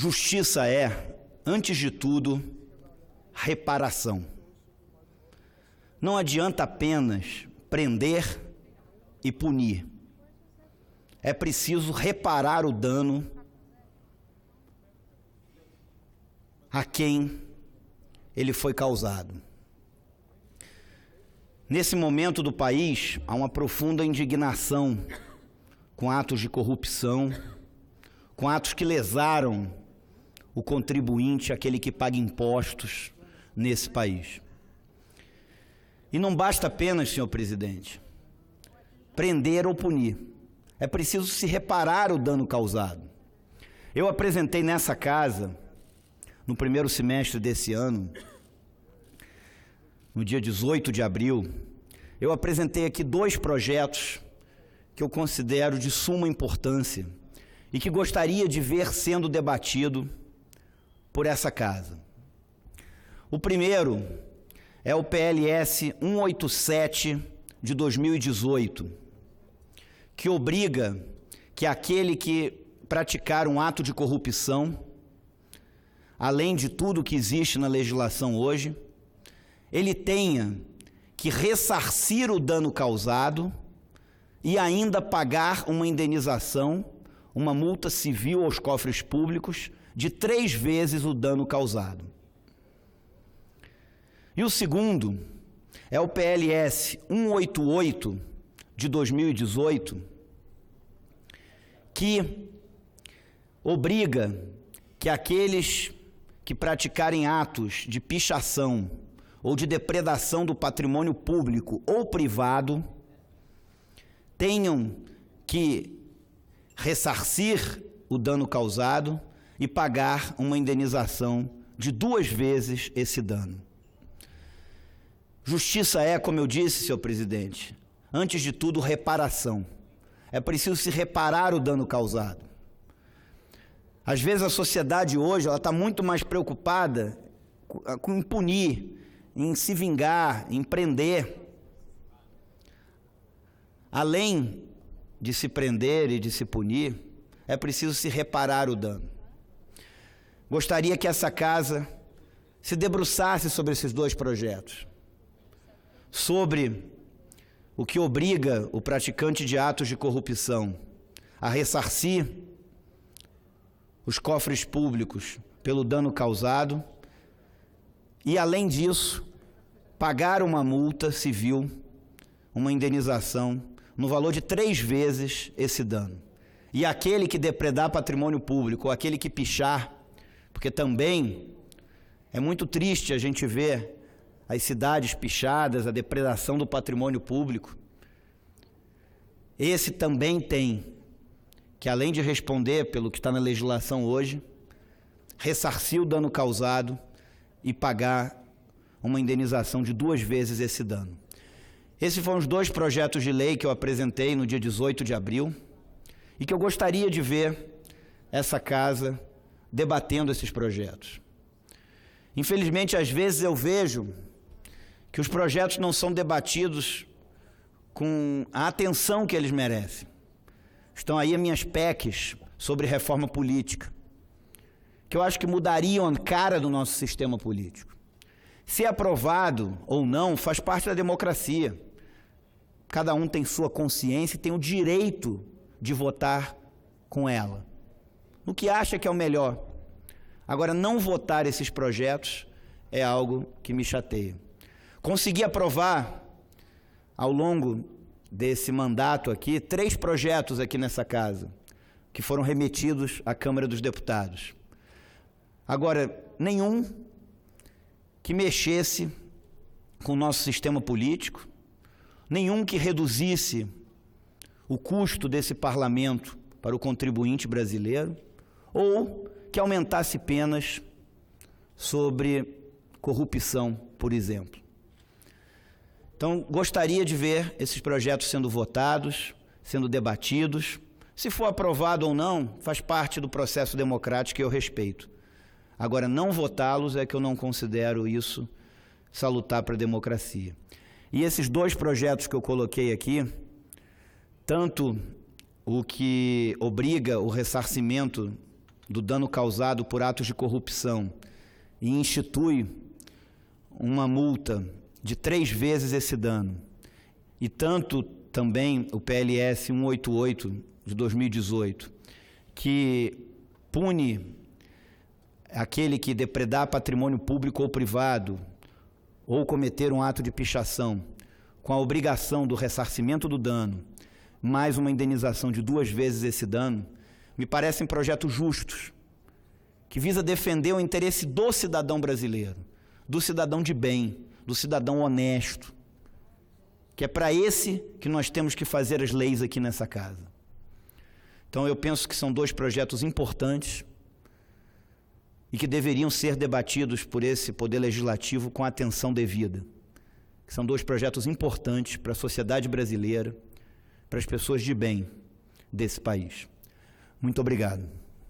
Justiça é, antes de tudo, reparação. Não adianta apenas prender e punir. É preciso reparar o dano a quem ele foi causado. Nesse momento do país, há uma profunda indignação com atos de corrupção, com atos que lesaram o contribuinte, aquele que paga impostos nesse país. E não basta apenas, senhor presidente, prender ou punir. É preciso se reparar o dano causado. Eu apresentei nessa casa, no primeiro semestre desse ano, no dia 18 de abril, eu apresentei aqui 2 projetos que eu considero de suma importância e que gostaria de ver sendo debatido por essa casa. O primeiro é o PLS 187 de 2018, que obriga que aquele que praticar um ato de corrupção, além de tudo que existe na legislação hoje, ele tenha que ressarcir o dano causado e ainda pagar uma indenização, uma multa civil aos cofres públicos de 3 vezes o dano causado. E o segundo é o PLS 188 de 2018, que obriga que aqueles que praticarem atos de pichação ou de depredação do patrimônio público ou privado tenham que ressarcir o dano causado e pagar uma indenização de 2 vezes esse dano. Justiça é, como eu disse, senhor presidente, antes de tudo, reparação. É preciso se reparar o dano causado. Às vezes a sociedade hoje está muito mais preocupada com punir, em se vingar, em prender. Além de se prender e de se punir, é preciso se reparar o dano. Gostaria que essa casa se debruçasse sobre esses 2 projetos, sobre o que obriga o praticante de atos de corrupção a ressarcir os cofres públicos pelo dano causado e, além disso, pagar uma multa civil, uma indenização, no valor de 3 vezes esse dano. E aquele que depredar patrimônio público, ou aquele que pichar, porque também é muito triste a gente ver as cidades pichadas, a depredação do patrimônio público. Esse também tem que, além de responder pelo que está na legislação hoje, ressarcir o dano causado e pagar uma indenização de 2 vezes esse dano. Esses foram os 2 projetos de lei que eu apresentei no dia 18 de abril e que eu gostaria de ver essa casa debatendo esses projetos. Infelizmente, às vezes eu vejo que os projetos não são debatidos com a atenção que eles merecem. Estão aí as minhas PECs sobre reforma política, que eu acho que mudariam a cara do nosso sistema político. Se é aprovado ou não, faz parte da democracia. Cada um tem sua consciência e tem o direito de votar com ela, no que acha que é o melhor. Agora, não votar esses projetos é algo que me chateia. Consegui aprovar, ao longo desse mandato aqui, 3 projetos aqui nessa casa, que foram remetidos à Câmara dos Deputados. Agora, nenhum que mexesse com o nosso sistema político, nenhum que reduzisse o custo desse parlamento para o contribuinte brasileiro, ou que aumentasse penas sobre corrupção, por exemplo. Então, gostaria de ver esses projetos sendo votados, sendo debatidos. Se for aprovado ou não, faz parte do processo democrático que eu respeito. Agora, não votá-los é que eu não considero isso salutar para a democracia. E esses 2 projetos que eu coloquei aqui, tanto o que obriga o ressarcimento do dano causado por atos de corrupção e institui uma multa de 3 vezes esse dano, e tanto também o PLS 188 de 2018, que pune aquele que depredar patrimônio público ou privado ou cometer um ato de pichação, com a obrigação do ressarcimento do dano, mais uma indenização de 2 vezes esse dano, me parecem projetos justos, que visa defender o interesse do cidadão brasileiro, do cidadão de bem, do cidadão honesto, que é para esse que nós temos que fazer as leis aqui nessa casa. Então eu penso que são 2 projetos importantes e que deveriam ser debatidos por esse Poder Legislativo com a atenção devida. São 2 projetos importantes para a sociedade brasileira, para as pessoas de bem desse país. Muito obrigado.